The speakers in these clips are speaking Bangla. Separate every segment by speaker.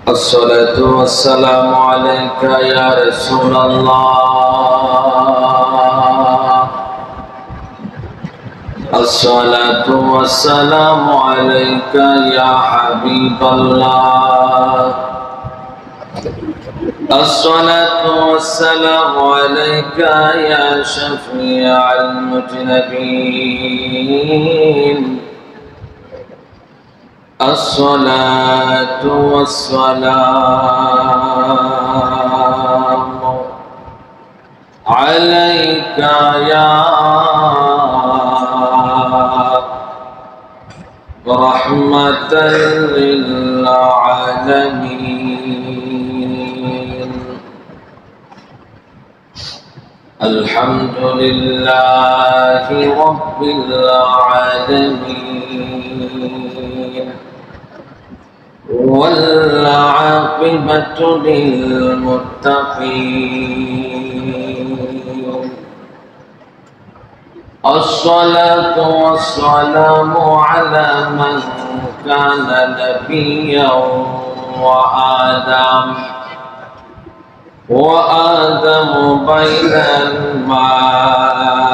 Speaker 1: الصلاة والسلام عليك يا رسول الله. الصلاة والسلام عليك يا حبيب الله. الصلاة والسلام عليك يا شفيع المذنبين. الصلاة والسلام عليك يا رحمة للعالمين. الحمد لله رب العالمين، والعاقبة للمتقين. الصلاة والسلام على من كان نبيا وآدم بين الماء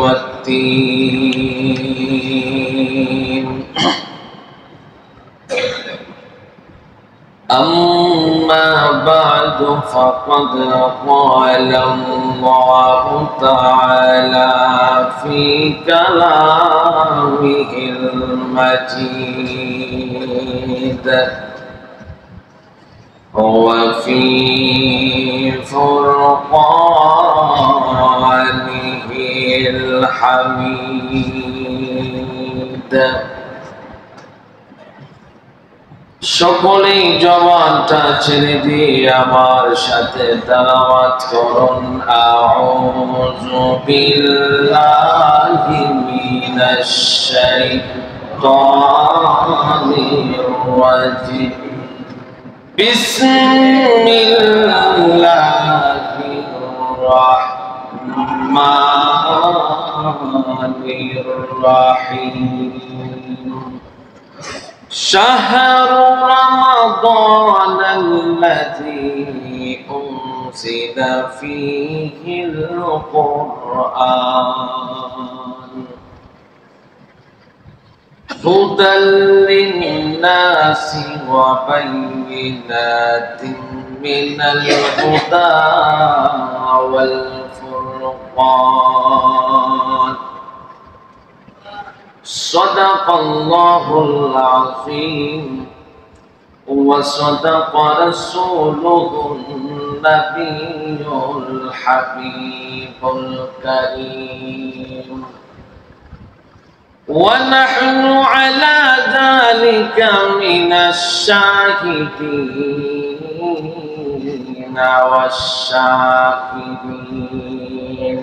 Speaker 1: والتين. أما بعد فقد قال الله تعالى في كلامه المجيد وفي فرقانه الحميد. সকলেই জবানটা ছেড়ে দিয়ে আমার সাথে তেলাওয়াত করুন, আউযু বিল্লাহি মিনাশ শাইতানির রাজিম। বিসমিল্লাহির রাহমানির রাহিম। شهر رمضان الذي أنزل فيه القرآن هدى للناس وبينات من الهدى والفرقان. صدق الله العظيم وصدق رسوله النبي الحبيب الكريم. ونحن على ذلك من الشاهدين والشاكرين.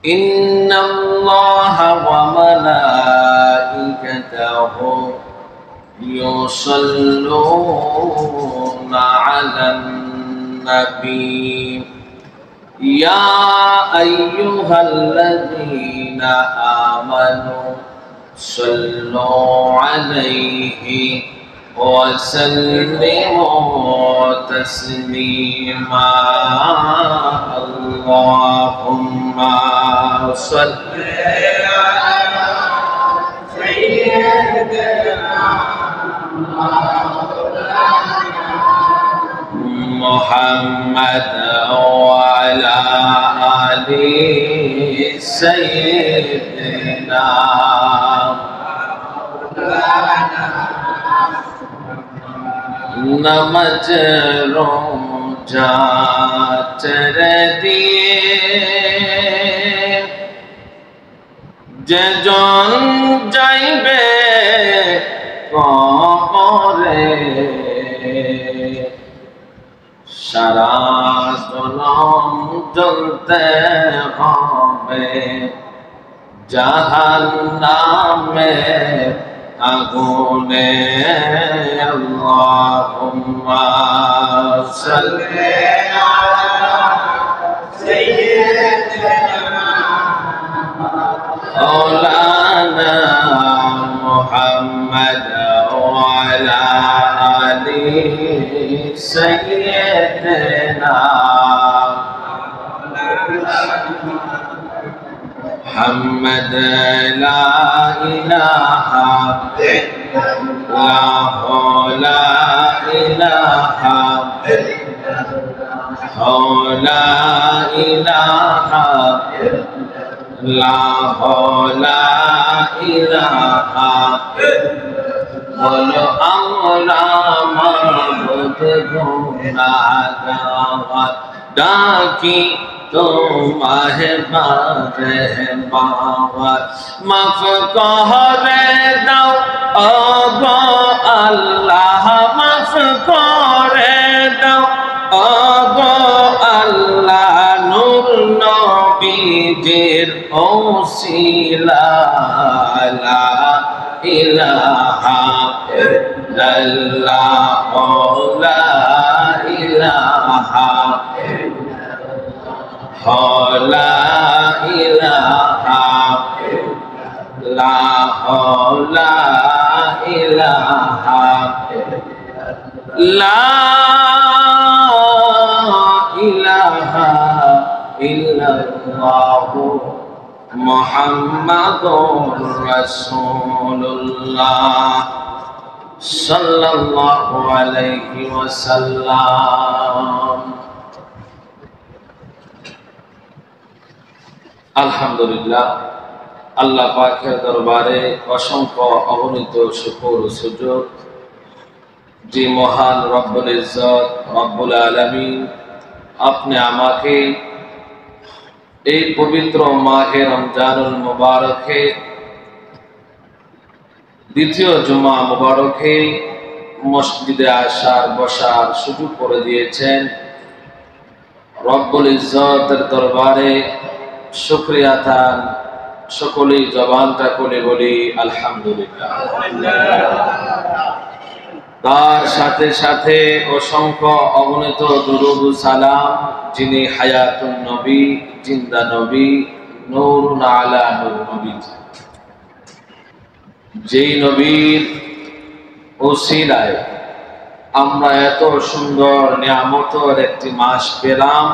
Speaker 1: إن الله وملائكته يصلون على النبي يا أيها الذين آمنوا صلوا عليه وسلموا تسليما. اللهم صل على سيدنا محمد وعلى آل سيدنا नमज रोजा चर दिए যেজন যাইবে কবরে সারা জনম জ্বলতে হবে জাহান্নামে আগুনে। আল্লাহুম্মা সাল্লি আলা সাইয়্যিদিনা মাওলানা মুহাম্মদ وعلى آل سيدنا محمد لا إله إلا الله لا إله لا إله لا إله বলো আমরা মাবুদ গুনাহগার ডাকি তোমায় বারে বাবার মাফ করে দাও ওগো আল্লাহ মাফ করে দাও ওগো আল্লাহ নূর নবীজির ওসিলা লা ইলাহা ইল্লাল্লাহ লা ইলাহা লা ইলাহা লা ইলাহা লা ইলাহা ইল্লাল্লাহ মুহাম্মাদুর রাসূলুল্লাহ সাল্লাল্লাহু আলাইহি ওয়াসাল্লাম। আলহামদুলিল্লাহ, আল্লাহ পাকের দরবারে অসংখ্য অগণিত শুকর ও সুজুদ যে মহান রব্বুল ইজ্জত রব্বুল আলামিন আপনি আমাকে এই পবিত্র মাহে রমজানুল মুবারকে দ্বিতীয় জুমা মুবারকে মসজিদে আসার বসার সুযোগ করে দিয়েছেন। রব্বুল ইজ্জতের দরবারে শুকরিয়া তান সকলেই জবানটা করে বলি আলহামদুলিল্লাহ। তার সাথে সাথে অসংখ্য অগণিত দুরূদ ও সালাম যিনি হায়াতুন নবী জিন্দা নবী নূরুন আলা নূর নবী, যেই নবীর ওসিলায় আমরা এত সুন্দর নিয়ামতের একটি মাস পেলাম।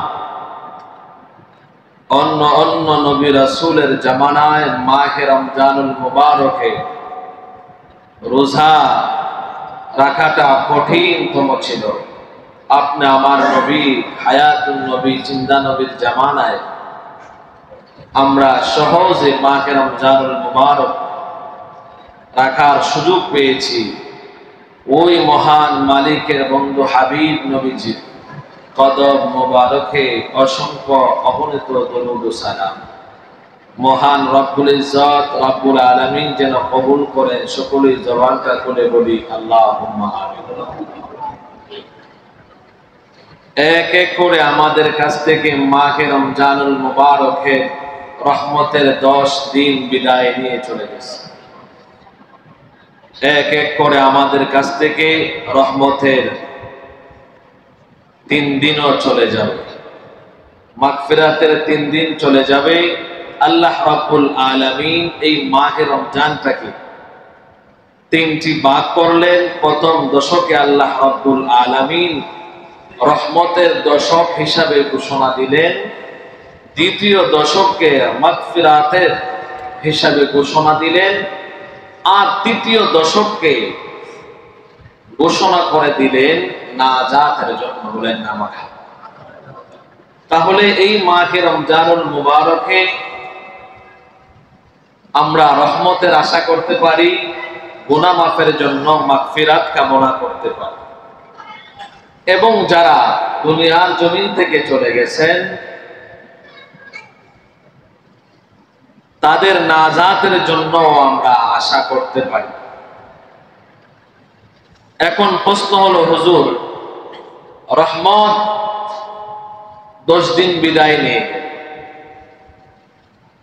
Speaker 1: অন্য অন্য নবী রাসূলের জামানায় মাহে রমজানুল মুবারকে রোজা রাখাটা কঠিনতম ছিল। আপনি আমার নবী হায়াতুন নবী জিন্দা নবীর জামানায় আমরা সহজে মাহে রমজানুল মুবারক রাখার সুযোগ পেয়েছি। ওই মহান মালিকের বন্ধু হাবিব নবীজির কদম মোবারকে অসংখ্য অগণিত দরুদ ও সালাম। মহান রব্বুল ইজ্জত রব্বুল আলামিন যেন কবুল করেন, সকলেই জবানটা খুলে বলি আল্লাহুম্মা আমিন। এক এক করে আমাদের কাছ থেকে মাহে রমজানুল মুবারকের রহমতের 10 দিন বিদায় নিয়ে চলে গেছে। এক এক করে আমাদের কাছ থেকে রহমতের 3 দিনও চলে যাবে, মাগফিরাতের 3 দিন চলে যাবে। আল্লাহ রাব্বুল আলামিন এই মাহে রমজানটাকে 3টি ভাগ করলেন। প্রথম দশকে আল্লাহ রাব্বুল আলামিন রহমতের দশক হিসাবে ঘোষণা দিলেন, দ্বিতীয় দশককে মাগফিরাতের হিসাবে ঘোষণা দিলেন, আর তৃতীয় দশককে ঘোষণা করে দিলেন নাজাতের জন্য, বলেন নামাজ। তাহলে এই মাহে রমজানুল মুবারকে আমরা রহমতের আশা করতে পারি, গুনাহ মাফের জন্য মাগফিরাত কামনা করতে পারি, এবং যারা দুনিয়ার জমিন থেকে চলে গেছেন তাদের নাজাতের জন্য আমরা আশা করতে পারি। এখন প্রশ্ন হলো, হুজুর রহমত 10 দিন বিদায় নিয়ে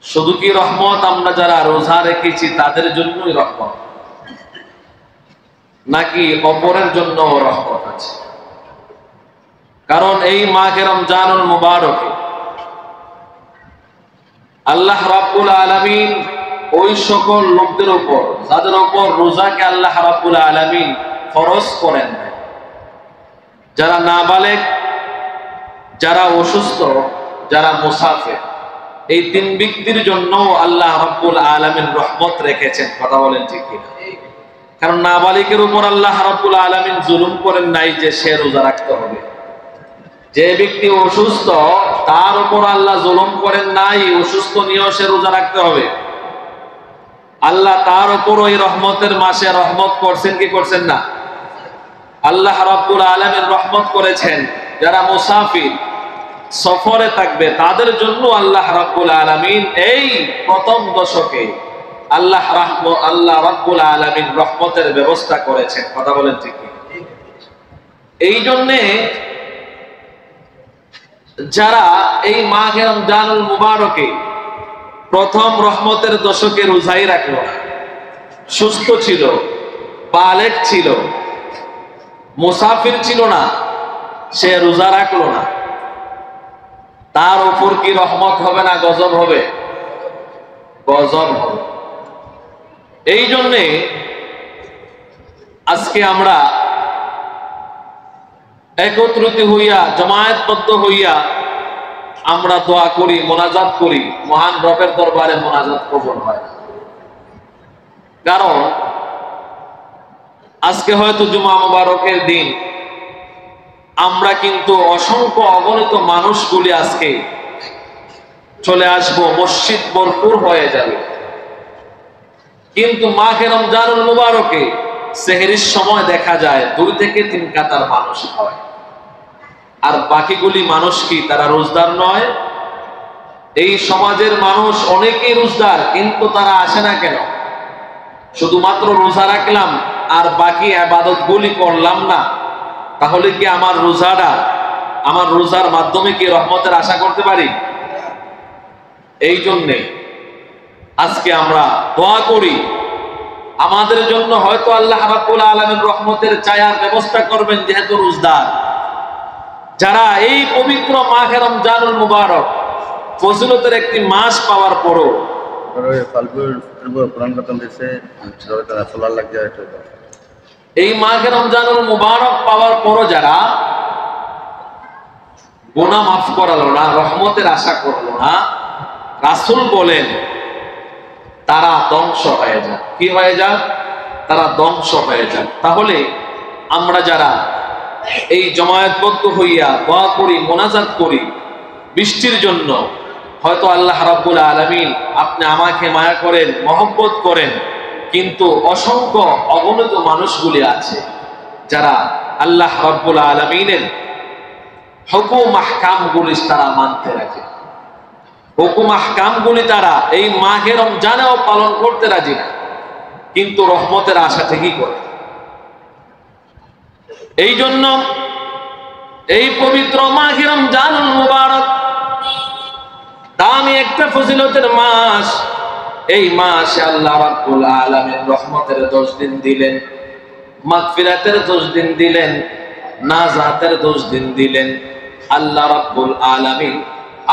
Speaker 1: শুধু কি রহমত আমরা যারা রোজা রেখেছি তাদের জন্যই রহমত, নাকি অপরের জন্য রহমত আছে? কারণ এই মাহে রমজানুল মুবারকে আল্লাহ রাব্বুল আলামিন ওই সকল লোকদের উপর যাদের উপর রোজাকে আল্লাহ রাব্বুল আলামিন ফরজ করেন নাই। যারা নাবালেগ, যারা অসুস্থ, যারা মুসাফির, এই তিন ব্যক্তির জন্য আল্লাহ রাব্বুল আলামিন রহমত রেখেছেন। কথা বলেন ঠিক কিনা? কারণ নাবালিকের উপর আল্লাহ রাব্বুল আলামিন জুলুম করেন নাই যে সে রোজা রাখতে হবে। যে ব্যক্তি অসুস্থ তার উপর আল্লাহ জুলুম করেন নাই অসুস্থ নিয়েও সে রোজা রাখতে হবে। আল্লাহ তার উপর ওই রহমতের মাসে রহমত করছেন কি করছেন না? আল্লাহ রাব্বুল আলামিন রহমত করেছেন যারা মুসাফির সফরে থাকবে তাদের জন্য আল্লাহ রাব্বুল আলামিন এই প্রথম দশকে আল্লাহ রাব্বুল আলামিন রহমতের ব্যবস্থা করেছেন। কথা বলেন ঠিক কি? এই জন্যে যারা এই মাহে রমজানুল মুবারকে প্রথম রহমতের দশকে রোজাই রাখলো, সুস্থ ছিল, বালেগ ছিল, মুসাফির ছিল না, সে রোজা রাখলো না, তার উপর কি রহমত হবে না গজব হবে? গজব হবে। এই জন্যে আজকে আমরা একত্রিত হইয়া জমায়েতবদ্ধ হইয়া আমরা দোয়া করি, মোনাজাত করি, মহান রবের দরবারে মোনাজাত কবুল হয়। কারণ আজকে হয়তো জুমা মুবারকের দিন, আমরা কিন্তু অসংখ্য অগণিত মানুষগুলি আজকে চলে আসবো, মসজিদ ভরপুর হয়ে যাবে। কিন্তু মাহে রমজানুল মুবারকে সেহরির সময় দেখা যায় 2 থেকে 3 কাতার মানুষ হয়, আর বাকিগুলি মানুষ কি তারা রোজদার নয়? এই সমাজের মানুষ অনেকেই রোজদার, কিন্তু তারা আসে না কেন? শুধুমাত্র রোজা রাখলাম আর বাকি ইবাদত গুলি করলাম না, তাহলে কি আমার রোজার মাধ্যমে কি রহমতের আশা করতে পারি? এই জন্যে আজকে আমরা দোয়া করি আমাদের জন্য, হয়তো আল্লাহ রাব্বুল আলামিন রহমতের ছায়ার ব্যবস্থা করবেন যেহেতু রোজদার। যারা এই পবিত্র মাহে রমজানুল মুবারক ফজিলতের একটি মাস পাওয়ার পরও এই মাহে রমজানুল মুবারক পাওয়ার পরও যারা গুনাহ মাফ করালো না, রহমতের আশা করলো না, রাসূল বলেন তারা ধ্বংস হয়ে যায়। কি হয়ে যায়? তারা ধ্বংস হয়ে যায়। তাহলে আমরা যারা এই জমায়েতবদ্ধ হইয়া দোয়া করি, মোনাজাত করি বৃষ্টির জন্য, হয়তো আল্লাহ রাব্বুল আলামিন আপনি আমাকে মায়া করেন, মহব্বত করেন, কিন্তু অসংখ্য অগণিত মানুষগুলি আছে যারা আল্লাহ রাব্বুল আলামিনের হুকুম আহকামগুলি তারা মানতে রাজি, হুকুম আহকামগুলি তারা এই মাহে রমজানেও পালন করতে রাজি না, কিন্তু রহমতের আশা থেকেই করে। এই জন্য এই পবিত্র মাহে রমজানুল মুবারক দামি একটা ফজিলতের মাস। এই মাসে আল্লাহ রাব্বুল আলামিন রহমতের 10 দিন দিলেন, মাগফিরাতের 10 দিন দিলেন, নাজাতের 10 দিন দিলেন। আল্লাহ রাব্বুল আলামিন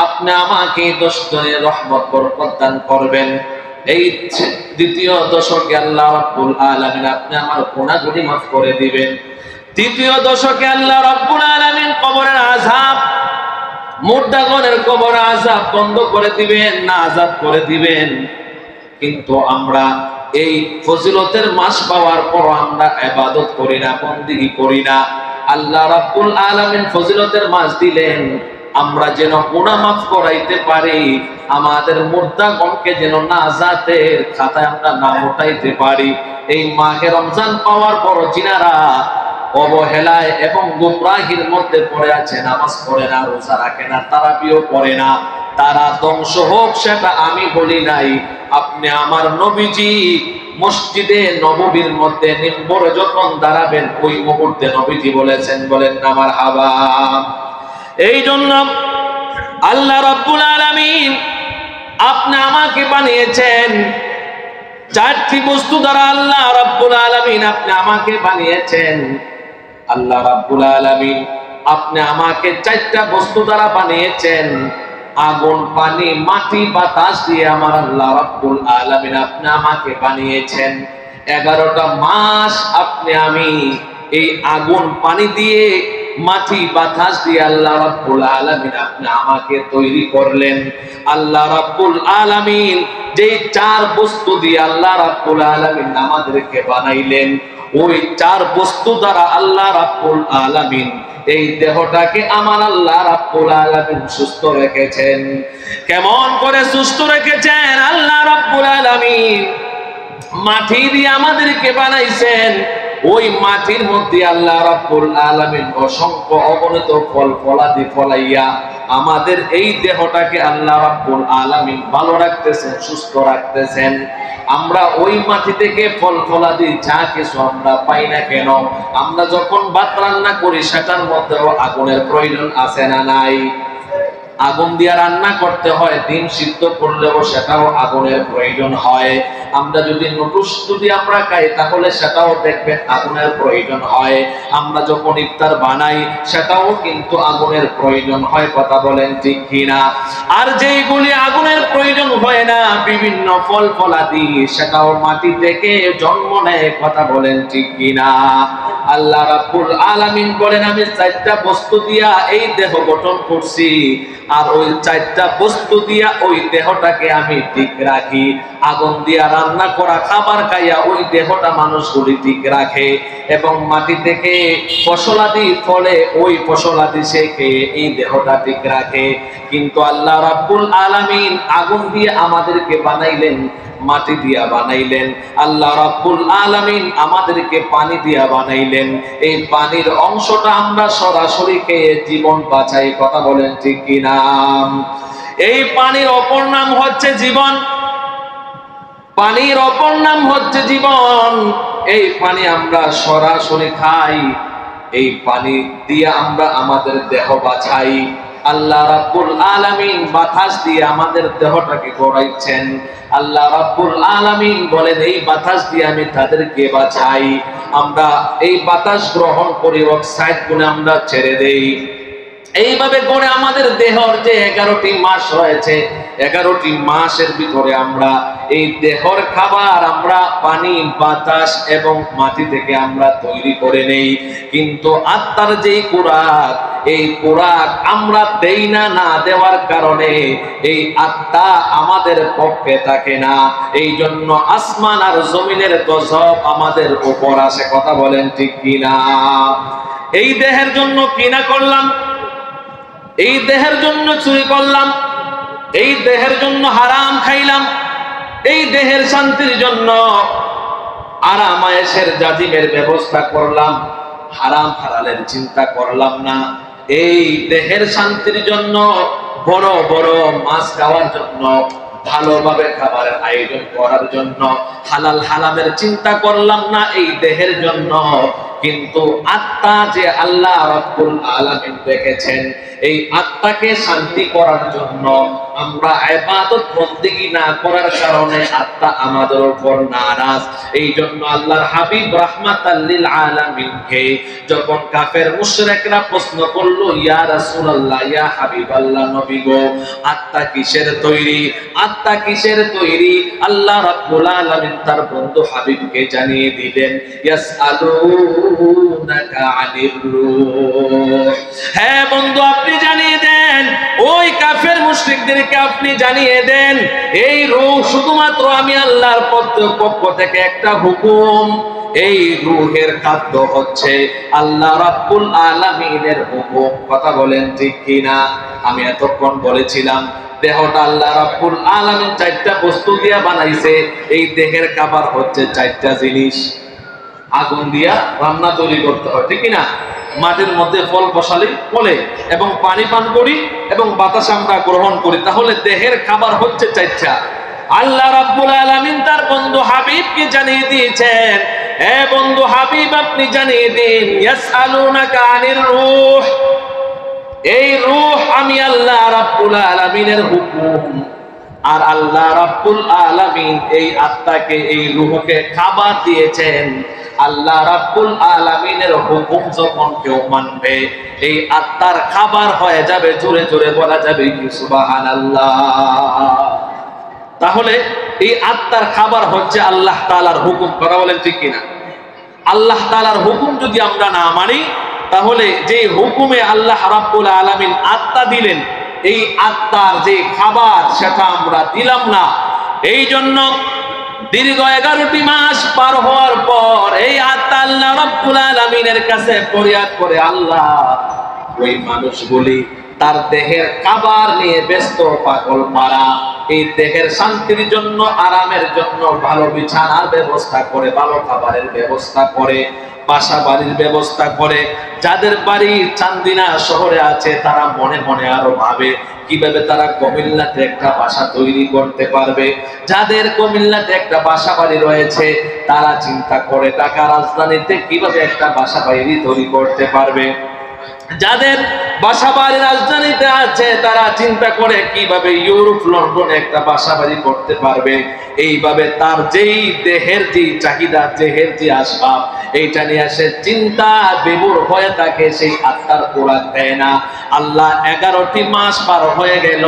Speaker 1: আপনি আমাকে 10 দিনের রহমত বরকত দান করবেন। এই দ্বিতীয় দশকে আল্লাহ রাব্বুল আলামিন আপনি আমার গুনাহগুলি মাফ করে দিবেন। তৃতীয় দশকে আল্লাহ রাব্বুল আলামিন কবরের আযাব, মুর্দাগণের কবরের আযাব বন্ধ করে দিবেন, নাজাত করে দিবেন। কিন্তু আমরা এই ফজিলতের মাস পাওয়ার পর আমরা ইবাদত করি না, বন্দেগী করি না। আল্লাহ রাব্বুল আলামিন ফজিলতের মাস দিলেন আমরা যেন গুনাহ মাফ করাইতে পারি, আমাদের মুর্দাগণকে যেন নাজাতের খাতায় আমরা নাম উঠাইতে পারি। এই মাহে রমজান পাওয়ার পর যিনারা অবহেলায় এবং গুমরাহির মধ্যে পড়ে আছে, নামাজ পড়ে না, রোজা রাখে না, তারাবিও পড়ে না, তারা ধ্বংস হোক সেটা আমি বলি নাই। আপনি আমার নবীজি মসজিদে নববীর মধ্যে মিম্বরে যখন দাঁড়াবেন ওই মুহূর্তে নবীজি বলেছেন, বলেন না মারহাবা। এই জন্য আল্লাহ রাব্বুল আলামিন আপনি আমাকে বানিয়েছেন 4টি বস্তু দ্বারা। আল্লাহ রাব্বুল আলামিন আপনি আমাকে বানিয়েছেন। আল্লাহ রাব্বুল আলামিন আপনি আমাকে 4টা বস্তু দ্বারা বানিয়েছেন, আগুন, পানি, মাটি, বাতাস দিয়ে আমার আল্লাহ রাব্বুল আলামিন আপনি আমাকে বানিয়েছেন। 11টা মাস আপনি আমি এই আগুন পানি দিয়ে মাটি বাতাস দিয়ে আল্লাহ রাব্বুল আলামিন আপনি আমাকে তৈরি করলেন। আল্লাহ রাব্বুল আলামিন যে চার বস্তু দিয়ে আল্লাহ রাব্বুল আলামিন আমাদেরকে বানাইলেন, ওই চার বস্তু দ্বারা আল্লাহ রাব্বুল আলামিন এই দেহটাকে আমার আল্লাহ রাব্বুল আলামিন সুস্থ রেখেছেন। কেমন করে সুস্থ রেখেছেন? আল্লাহ রাব্বুল আলামিন মাটি দিয়ে আমাদেরকে বানাইছেন, ওই মাটির মধ্যে আল্লাহ রাব্বুল আলামিন অসংখ্য অগণিত ফল ফলাদি ফলাইয়া আমাদের এই দেহটাকে আল্লাহ রাব্বুল আলামিন ভালো রাখতেছেন, সুস্থ রাখতেছেন। আমরা ওই মাটি থেকে ফল ফলাদি যা কিছু আমরা পাই না কেন, আমরা যখন ভাত রান্না করি সেটার মধ্যেও আগুনের প্রয়োজন আছে না নাই? আগুন দিয়ে রান্না করতে হয়, ডিম সিদ্ধ করলেও সেটাও আগুনের প্রয়োজন হয়। আমরা যদি নুডলস যদি আমরা খাই তাহলে সেটাও দেখবেন আগুনের প্রয়োজন হয়। আমরা যখন ইফতার বানাই সেটাও কিন্তু আগুনের প্রয়োজন হয়। কথা বলেন ঠিক কিনা? আর যেইগুলি আগুনের প্রয়োজন হয় না, বিভিন্ন ফল ফলাদি, সেটাও মাটি থেকে জন্ম নেয়। কথা বলেন ঠিক কিনা? আল্লাহ রাব্বুল আলামিন বলেন, আমি চারটা বস্তু দিয়া এই দেহ গঠন করছি, আর ওই চারটা বস্তু দিয়া ওই দেহটাকে আমি ঠিক রাখি। আগুন দিয়া রান্না করা খাবার খাইয়া ওই দেহটা মানুষগুলি ঠিক রাখে, এবং মাটি থেকে ফসলাদি ফলে ওই ফসলাদি সে খেয়ে এই দেহটা ঠিক রাখে। কিন্তু আল্লাহ রাব্বুল আলামিন আগুন দিয়ে আমাদেরকে বানাইলেন, মাটি দিয়া বানাইলেন। আল্লাহ রাব্বুল আলামিন আমাদেরকে পানি দিয়া বানাইলেন। এই পানির অংশটা আমরা সরাসরি খেয়ে জীবন বাঁচাই। কথা বলেন ঠিক কিনা? এই পানির অপর নাম হচ্ছে জীবন। পানির অপর নাম হচ্ছে জীবন। এই পানি আমরা সরাসরি খাই, এই পানি দিয়ে আমরা আমাদের দেহ বাঁচাই। আল্লাহ রাব্বুল আলামিন বাতাস দিয়ে আমাদের দেহটাকে গড়াইছেন। আল্লাহ রাব্বুল আলামিন বলেন, এই বাতাস দিয়ে আমি তাদেরকে বাঁচাই। আমরা এই বাতাস গ্রহণ করি, অক্সাইড গুলো আমরা ছেড়ে দেই। এইভাবে করে আমাদের দেহর যে 11টি মাস রয়েছে, 11টি মাসের ভিতরে আমরা এই দেহর খাবার আমরা পানি, বাতাস এবং মাটি থেকে আমরা তৈরি করে নেই। কিন্তু আত্মার যেই খোরাক, এই খোরাক আমরা দেই না, না দেওয়ার কারণে এই আত্মা আমাদের পক্ষে থাকে না। এই জন্য আসমান আর জমিনের গজব আমাদের উপর আসে। কথা বলেন ঠিক কিনা? এই দেহের জন্য কিনা করলাম, এই দেহের জন্য চুরি করলাম, এই দেহের জন্য হারাম খাইলাম, এই দেহের শান্তির জন্য আরাম আয়েশের জাজিমের ব্যবস্থা করলাম, হারাম হালালের চিন্তা করলাম না। এই দেহের শান্তির জন্য বড় বড় মাছ খাওয়ার জন্য, ভালোভাবে খাবারের আয়োজন করার জন্য হালাল হারামের চিন্তা করলাম না এই দেহের জন্য। কিন্তু আত্মা যে আল্লাহ রাব্বুল আলামিন রেখেছেন, এই আত্মাকে শান্তি করার জন্য আমরা ইবাদত বন্দেগী না করার কারণে আত্মা আমাদের উপর নারাজ। এই জন্য আল্লাহর হাবিব রাহমাতাল লিল আলামিনকে যখন কাফের মুশরিকরা প্রশ্ন করলো, ইয়া রাসূলুল্লাহ, ইয়া হাবিবাল্লাহ, নবী গো, আত্মা কিসের তৈরি? আত্মা কিসের তৈরি? আল্লাহ রাব্বুল আলামিন তার বন্ধু হাবিবকে জানিয়ে দিলেন, ইয়াসআলুনাকা আনির রূহ। হ্যাঁ বন্ধু, আপনি জানিয়ে দেন, ওই কাফের মুশরিকদেরকে আপনি জানিয়ে দেন, এই রূহ শুধুমাত্র আমি আল্লাহর পক্ষ থেকে একটা হুকুম। এই রূহের খাদ্য হচ্ছে আল্লাহ রাব্বুল আলামিনের হুকুম। কথা বলেন ঠিক কিনা? আমি এতক্ষণ বলেছিলাম দেহটা আল্লাহ রাব্বুল আলামিন চারটা বস্তু দিয়া বানাইছে। এই দেহের খাবার হচ্ছে চারটা জিনিস। আগুন দিয়া রান্না তৈরি করতে হয়, ঠিক না? মাটির মধ্যে ফল বসালে ফলে, এবং পানি পান করি, এবং বাতাস আমরা গ্রহণ করি। তাহলে দেহের খাবার হচ্ছে চারটা। আল্লাহ রাব্বুল আলামিন তার বন্ধু হাবিবকে জানিয়ে দিয়েছেন, হে বন্ধু হাবিব, আপনি জানিয়ে দিন, ইয়াসআলুনাকা আনির রূহ। এই রূহ আমি আল্লাহ রাব্বুল আলামিনের হুকুম। আর আল্লাহ রাব্বুল আলামিন এই আত্মাকে, এই রূহকে খাবার দিয়েছেন। আল্লাহ রাব্বুল আলামিনের হুকুম যখন কেউ মানবে, এই আত্মার খাবার হয়ে যাবে। জোরে জোরে বলা যাবে কি সুবহানাল্লাহ। তাহলে এই আত্মার খাবার হচ্ছে আল্লাহ তাআলার হুকুম। কথা বলেন ঠিক কিনা? আল্লাহ তাআলার হুকুম যদি আমরা না মানি, তাহলে যে হুকুমে আল্লাহ রাব্বুল আলামিন আত্মা দিলেন, এই আত্মার যে খাবার সেটা আমরা দিলাম না। এই জন্য দীর্ঘ 11টি মাস পার হওয়ার পর এই আত্মা আল্লাহ রাব্বুল আলামিনের কাছে ফরিয়াদ করে, আল্লাহ ওই মানুষগুলি তার দেহের খাবার নিয়ে ব্যস্ত, পাগল মারা, এই দেহের শান্তির জন্য, আরামের জন্য ভালো বিছানার ব্যবস্থা করে, ভালো খাবারের ব্যবস্থা করে, বাসা বাড়ির ব্যবস্থা করে। যাদের বাড়ি চান্দিনা শহরে আছে তারা মনে মনে আরো ভাবে কিভাবে তারা কুমিল্লাতে একটা বাসা তৈরি করতে পারবে। যাদের কুমিল্লাতে একটা বাসা বাড়ি রয়েছে তারা চিন্তা করে ঢাকা রাজধানীতে কিভাবে একটা বাসা বাড়ি তৈরি করতে পারবে। যাদের বাসা বাড়ি রাজধানীতে আছে তারা চিন্তা করে কিভাবে ইউরোপ, লন্ডনে একটা বাসা বাড়ি করতে পারবে। এইভাবে তার যেই দেহের যে চাহিদা, দেহের যে আসবাব, এইটা নিয়ে সে চিন্তা বিভোর হয়ে থাকে, সেই আত্মার খোরাক দেয় না। আল্লাহ 11টি মাস পার হয়ে গেল,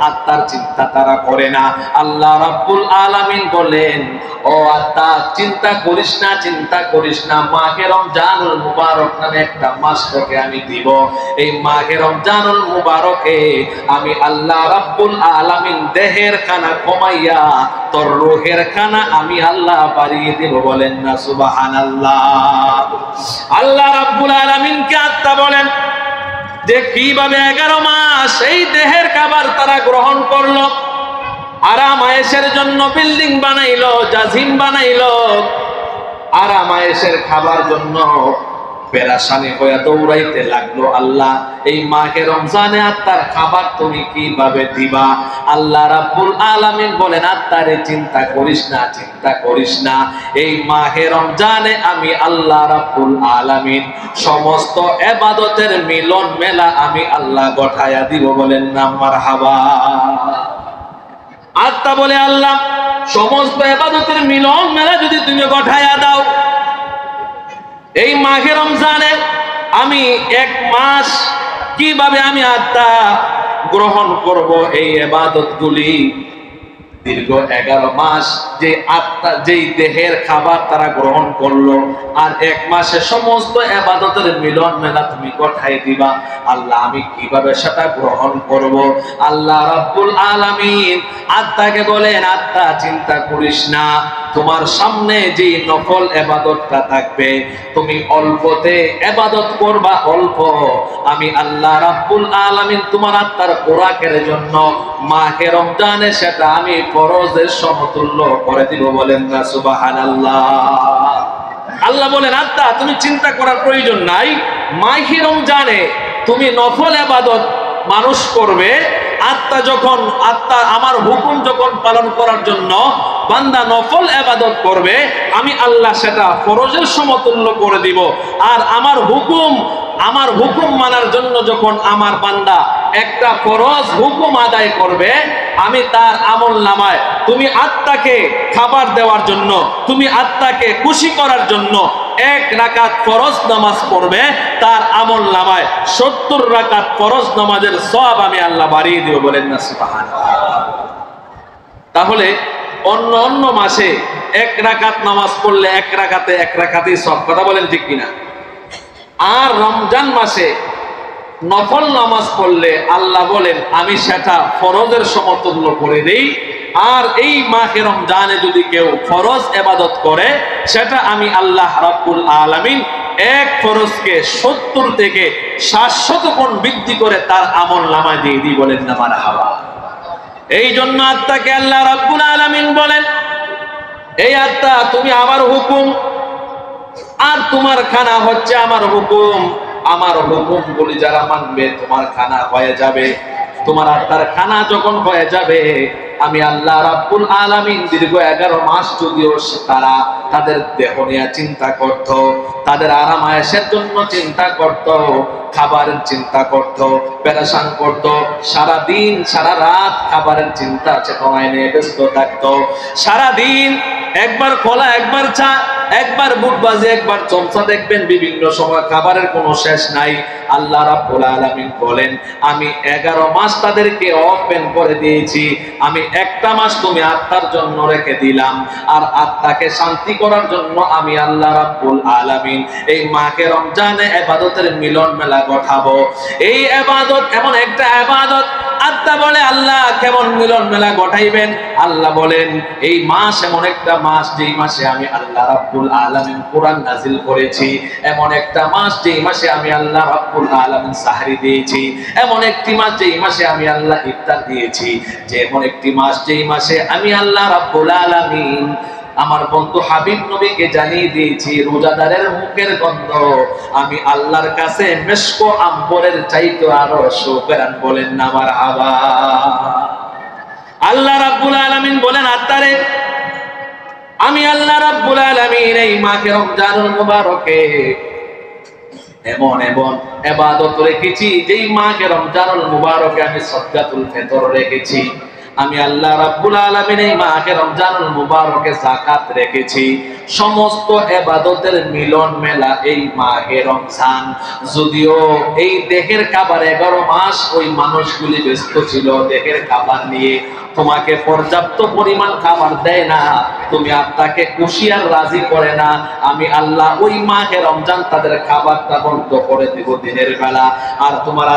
Speaker 1: আত্মার চিন্তা তারা করে না। আল্লাহ রাব্বুল আলামিন বলেন, ও আত্মা চিন্তা করিস না, চিন্তা করিস না, মাহে রমজানুল মুবারক নামে একটা মাস তোকে আমি দিব। এই মাহে রমজানুল মুবারকে আমি আল্লাহ রাব্বুল আলামিন দেহের খানা কমাইয়া তোর রূহের খানা আমি আল্লাহ বাড়িয়ে দিব। বলেন না সুবহানাল্লাহ। আল্লাহ রাব্বুল আলামিনকে আত্মা বলেন যে কিভাবে 11 মাস এই দেহের খাবার তারা গ্রহণ করলো, আরাম আয়েশের জন্য বিল্ডিং বানাইলো, জাজিম বানাইলো, আরাম আয়েশের খাবার জন্য পেরেশানি হয়ে দৌড়াইতে লাগলো। আল্লাহ এই মাহে রমজানে আত্মার খাবার তুমি কিভাবে দিবা? আল্লাহ রাব্বুল আলামিন বলেন, আত্মারে চিন্তা করিস না, চিন্তা করিস না, এই মাহে রমজানে আমি আল্লাহ রাব্বুল আলামিন সমস্ত ইবাদতের মিলন মেলা আমি আল্লাহ গঠায়া দিব। বলেন না মারহাবা। আত্মা বলে, আল্লাহ সমস্ত ইবাদতের মিলন মেলা যদি তুমি গঠায়া দাও, এই মাহে রমজানে আমি 1 মাস কিভাবে আমি আত্মা গ্রহণ করব এই ইবাদতগুলি? দীর্ঘ 11 মাস যে আত্মা যেই দেহের খাবার তারা গ্রহণ করলো, আর 1 মাসে সমস্ত ইবাদতের মিলন মেলা তুমি কোথায় দিবা? আল্লাহ আমি কিভাবে সেটা গ্রহণ করব? আল্লাহ রাব্বুল আলামিন আত্মাকে বলেন, আত্মা চিন্তা করিস না, তোমার সামনে যে নফল ইবাদতটা থাকবে তুমি অল্পতে ইবাদত করবা, অল্প। আমি আল্লাহ রাব্বুল আলামিন তোমার আত্মার খোরাকের জন্য মাহে রমজানে সেটা আমি ফরজের সমতুল্য করে দিব। বলেন না সুবহানাল্লাহ। আল্লাহ বলেন, আত্মা তুমি চিন্তা করার প্রয়োজন নাই, মাহে রমজানে তুমি নফল ইবাদত মানুষ করবে। আত্মা যখন আমার হুকুম যখন পালন করার জন্য বান্দা নফল ইবাদত করবে, আমি আল্লাহ সেটা ফরজের সমতুল্য করে দিব। আর আমার হুকুম মানার জন্য যখন আমার বান্দা একটা ফরজ হুকুম আদায় করবে, আমি তার আমল নামায় তুমি আত্মাকে খাবার দেওয়ার জন্য, তুমি আত্মাকে খুশি করার জন্য 1 রাকাত ফরজ নামাজ পড়বে, তার আমল নামায় 70 রাকাত ফরজ নামাজের সওয়াব আমি আল্লাহ বাড়িয়ে দিব। বলেন না সুবহানাল্লাহ। তাহলে অন্য মাসে 1 রাকাত নামাজ পড়লে 1 রাকাতেই সওয়াব। কথা বলেন ঠিক কিনা? আর রমজান মাসে নফল নামাজ পড়লে আল্লাহ বলেন আমি সেটা ফরজের সমতুল্য করে দেই। আর এই মাহে রমজানে যদি কেউ ফরজ ইবাদত করে, সেটা আমি আল্লাহ রাব্বুল আলামিন 1 ফরজকে 70 থেকে 700 গুণ বৃদ্ধি করে তার আমল নামায় দিয়ে দিই। বলেন না মারহাবা। এই জন্য আত্মাকে আল্লাহ রাব্বুল আলামিন বলেন, এই আত্মা তুমি আমার হুকুম, আর তোমার খানা হচ্ছে আমার হুকুম। আমার হুকুম বলি যারা মানবে তোমার খানা হয়ে যাবে। তোমার আত্মার খানা যখন হয়ে যাবে, আমি আল্লাহ রাব্বুল আলামিন দীর্ঘ 11 মাস যদিও তারা তাদের দেহ নিয়ে চিন্তা করত, তাদের আরাম আয়েশের জন্য চিন্তা করত, খাবারের চিন্তা করত, পেরেশান করত, সারা দিন সারা রাত খাবারের চিন্তা চেতনায় নিয়ে ব্যস্ত থাকতো। সারা দিন একবার কলা, একবার চা, একবার বুটবাজি, একবার চমচা, দেখবেন বিভিন্ন সময় খাবারের কোনো শেষ নাই। আল্লাহ রাব্বুল আলামিন বলেন আমি 11 মাস তাদেরকে ওপেন করে দিয়েছি, আমি একটা মাস তুমি আত্মার জন্য রেখে দিলাম, আর আত্মাকে শান্তি করার জন্য আমি আল্লাহ রাব্বুল আলামিন এই মাহে রমজানে ইবাদতের মিলন মেলা ঘটাবো। এই ইবাদত এমন একটা ইবাদত, আত্মা বলে আল্লাহ কেমন মিলন মেলা ঘটাইবেন? আল্লাহ বলেন এই মাস এমন একটা মাস যেই মাসে আমি আল্লাহ রাব্বুল আলামিন কোরআন নাজিল করেছি, এমন একটা মাস যেই মাসে আমি আল্লাহ রাব্বুল আলামিন সাহরি দিয়েছি, এমন একটি মাস যেই মাসে আমি আল্লাহ ইফতার দিয়েছি, যে এমন একটি মাস যেই মাসে আমি আল্লাহ রাব্বুল আলামিন আমার বন্ধু হাবিব নবীকে জানিয়ে দিয়েছি রোজাদারের মুখের গন্ধ আমি আল্লাহর কাছে মেশকো আম্বরের চাইতে আরো সুকরান। বলেন না মারহাবা। আল্লাহ রাব্বুল আলামিন বলেন আত্মারে আমি আল্লাহ রাব্বুল আলামিন এই মাহে রমজানুল মুবারকে এমন এমন ইবাদত রেখেছি, যেই মাহে রমজানুল মুবারকে আমি সদকাতুল ফিতর রেখেছি, আমি আল্লাহ রাব্বুল আলামিন এই মাহে রমজানুল মুবারকে যাকাত রেখেছি। সমস্ত ইবাদতের মিলন মেলা এই মাহে রমজান। যদিও এই দেহের খাবার 11 মাস ওই মানুষগুলি ব্যস্ত ছিল দেহের খাবার নিয়ে, তোমাকে পর্যাপ্ত পরিমাণ খাবার দেয় না, তুমি আত্মাকে খুশি আর রাজি করে না, আমি আল্লাহ ওই মাহে রমজান তাদের খাবারটা বন্ধ করে দেব দিনের বেলা। আর তোমার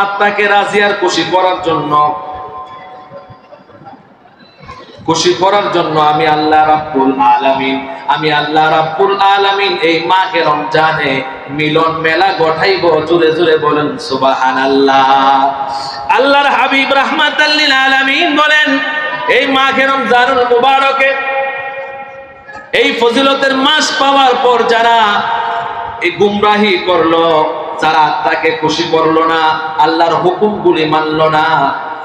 Speaker 1: আত্মাকে রাজি আর খুশি করার জন্য আমি আল্লাহ রাব্বুল আলামিন এই মাহে রমজানে মিলন মেলা ঘটাইব। জোরে জোরে বলেন সুবহানাল্লাহ। আল্লাহর হাবিব রাহমাতাল লিল আলামিন বলেন এই মাহে রমজানুল মুবারকে এই ফজিলতের মাস পাওয়ার পর যারা এই গুমরাহি করলো, যারা আত্মাকে খুশি করলো না, আল্লাহর হুকুমগুলি মানলো না,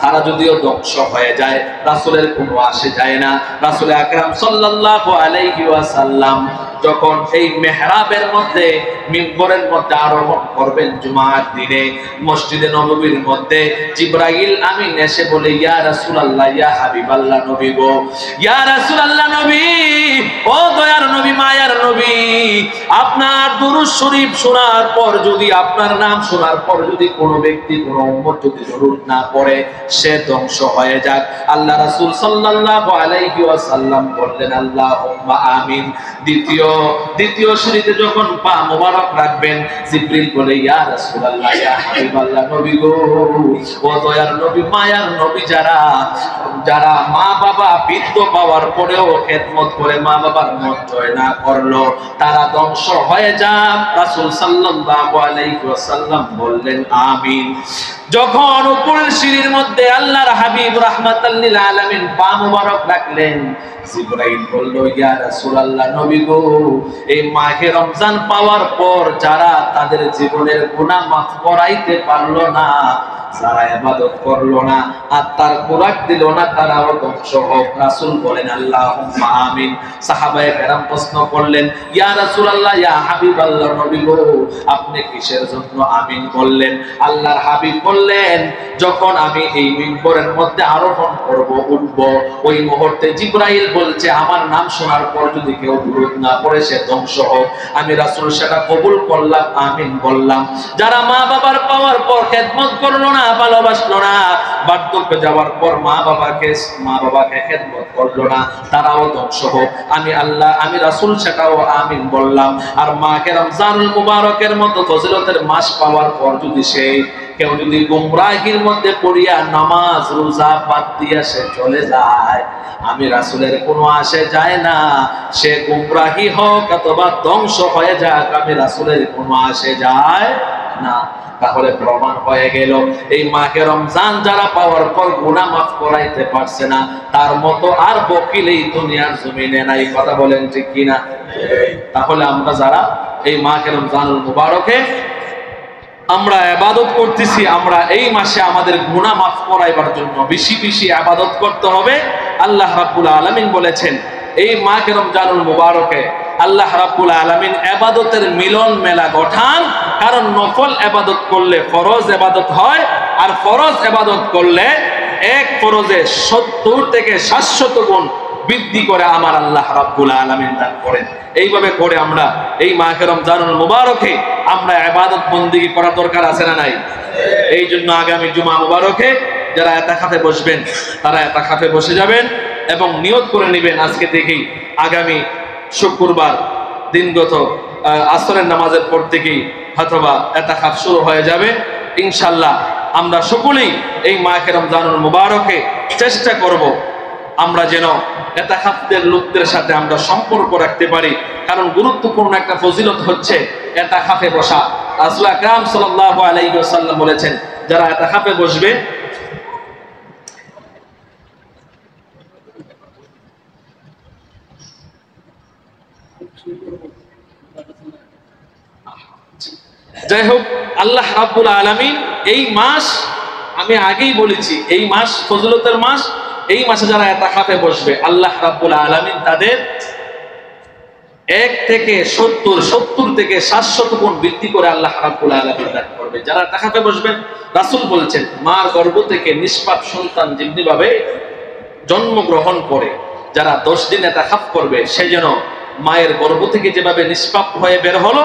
Speaker 1: তারা যদিও ধ্বংস হয়ে যায়, রাসূলের কোনো আসে যায় না। রাসূল আকরাম সাল্লাল্লাহু আলাইহি ওয়াসাল্লাম যখন এই মেহরাবের মধ্যে মিম্বরের মধ্যে আরোহণ করবেন জুমার দিনে, মসজিদে নববীর মধ্যে জিবরাইল আমিন এসে বলে ইয়া রাসূলুল্লাহ, ইয়া হাবিবাল্লাহ নবী গো, ইয়া রাসূলুল্লাহ নবী, ও দয়ার নবী, মায়ার নবী, আপনার দুরূদ শরীফ শোনার পর যদি, আপনার নাম শোনার পর যদি কোনো ব্যক্তি কোনো উম্মত যদি দরুদ না পড়ে সে ধ্বংস হয়ে যাক। আল্লাহ রাসূল সাল্লাল্লাহু আলাইহি ওয়াসাল্লাম বললেন আল্লাহুম্মা আমিন। দ্বিতীয় সিঁড়িতে যখন পা মোবারক রাখবেন, জিবরিল বলে ইয়া রাসূলুল্লাহ, ইয়া হাবিবাল্লাহ নবী গো, ও দয়ার নবী, মায়ার নবী, যারা মা বাবা বৃদ্ধ পাওয়ার পরেও খেদমত করে মা বাবার মন জয় না করলো, তারা ধ্বংস হয়ে যাক। রাসূল সাল্লাল্লাহু আলাইহি ওয়াসাল্লাম বললেন আমিন। যখন উপরের সিঁড়ির মধ্যে আল্লাহর হাবিব রাহমাতাল লিল আলামিন পা মোবারক রাখলেন, জিবরাইল বলল ইয়া রাসূলুল্লাহ নবী গো, এই মাহে রমজান পাওয়ার পর যারা তাদের জীবনের গুনাহ মাফ করাইতে পারলো না, যারা ইবাদত করলো না, আত্মার খোরাক দিল না, তারাও ধ্বংস হোক। রাসূল বলেন আল্লাহুম্মা আমিন। সাহাবায়ে কেরাম প্রশ্ন করলেন ইয়া রাসূলুল্লাহ, ইয়া হাবিবাল্লাহ নবী গো, আপনি কিসের জন্য আমিন বললেন? আল্লাহর হাবিব বললেন যখন আমি এই মিম্বরের মধ্যে আরোহণ করব, উঠব, ওই মুহূর্তে জিবরাইল বলছে আমার নাম শোনার পর যদি কেউ দরুদ না পড়ে সে ধ্বংস হোক। আমি রাসূল সেটা কবুল করলাম, আমিন বললাম। যারা মা বাবার পাওয়ার পর খেদমত করলো না, ভালোবাসলো না, বার্ধক্য যাওয়ার পর মা বাবাকে খেদমত করলো না, তারাও ধ্বংস হোক। আমি রাসূল সেটাও আমিন বললাম। আর মাহে রমজানুল মুবারকের মতো ফজিলতের মাস পাওয়ার পর যদি কেউ যদি গুমরাহির মধ্যে পড়িয়া নামাজ রোজা বাদ দিয়া সে চলে যায়, আমি রাসূলের কোনো আসে যায় না, সে গুমরাহি হোক অথবা ধ্বংস হয়ে যাক, আমি রাসূলের কোনো আসে যায় না। তাহলে প্রমাণ হয়ে গেল এই মাহে রমজান যারা পাওয়ার পর গুনাহ মাফ করাইতে পারছে না, তার মতো আর বকিল এই দুনিয়ার জমিনে নাই। কথা বলেন ঠিক কিনা? তাহলে আমরা যারা এই মাহে রমজানুল মুবারকে আমরা ইবাদত করতেছি, আমরা এই মাসে আমাদের গুনাহ মাফ করাইবার জন্য বেশি বেশি ইবাদত করতে হবে। আল্লাহ রাব্বুল আলামিন বলেছেন এই মাহে রমজানুল মুবারকে আল্লাহ রাব্বুল আলামিন ইবাদতের মিলন মেলা গঠান, কারণ নফল ইবাদত করলে ফরজ ইবাদত হয়, আর ফরজ ইবাদত করলে এক ফরজে 70 থেকে 700 গুণ বৃদ্ধি করে আমার আল্লাহ রাব্বুল আলামিন দান করেন। এইভাবে করে আমরা এই মাহে রমজানুল মুবারকে আমরা ইবাদত বন্দেগী করার দরকার আছে না নাই? এই জন্য আগামী জুমা মুবারকে যারা ইতিকাফে বসবেন তারা ইতিকাফে বসে যাবেন এবং নিয়ত করে নেবেন আজকে থেকেই আগামী শুক্রবার দিনগত আসরের নামাজের পর থেকেই অথবা ইতিকাফ শুরু হয়ে যাবে ইনশাআল্লাহ। আমরা সকলেই এই মাহে রমজানুল মুবারকে চেষ্টা করব আমরা যেন ইতিকাফের লোকদের সাথে আমরা সম্পর্ক রাখতে পারি, কারণ গুরুত্বপূর্ণ একটা ফজিলত হচ্ছে ইতিকাফে বসা। রাসূল আকরাম সাল্লাল্লাহু আলাইহি ওয়াসাল্লাম বলেছেন যারা ইতিকাফে বসবে যাই হোক আল্লাহ রাব্বুল আলামিন এই মাস, আমি আগেই বলেছি এই মাস ফজিলতের মাস, এই মাসে যারা ইতিকাফে বসবে আল্লাহ রাব্বুল আলামিন তাদের 1 থেকে 70 থেকে 700 গুণ বৃদ্ধি করে আল্লাহ রাব্বুল আলামিন দান করবে। যারা ইতিকাফে বসবেন রাসূল বলেছেন মার গর্ভ থেকে নিষ্পাপ সন্তান যেমনি ভাবে জন্মগ্রহণ করে যারা 10 দিন ইতিকাফ করবে সে যেন মায়ের গর্ভ থেকে যেভাবে নিষ্পাপ হয়ে বের হলো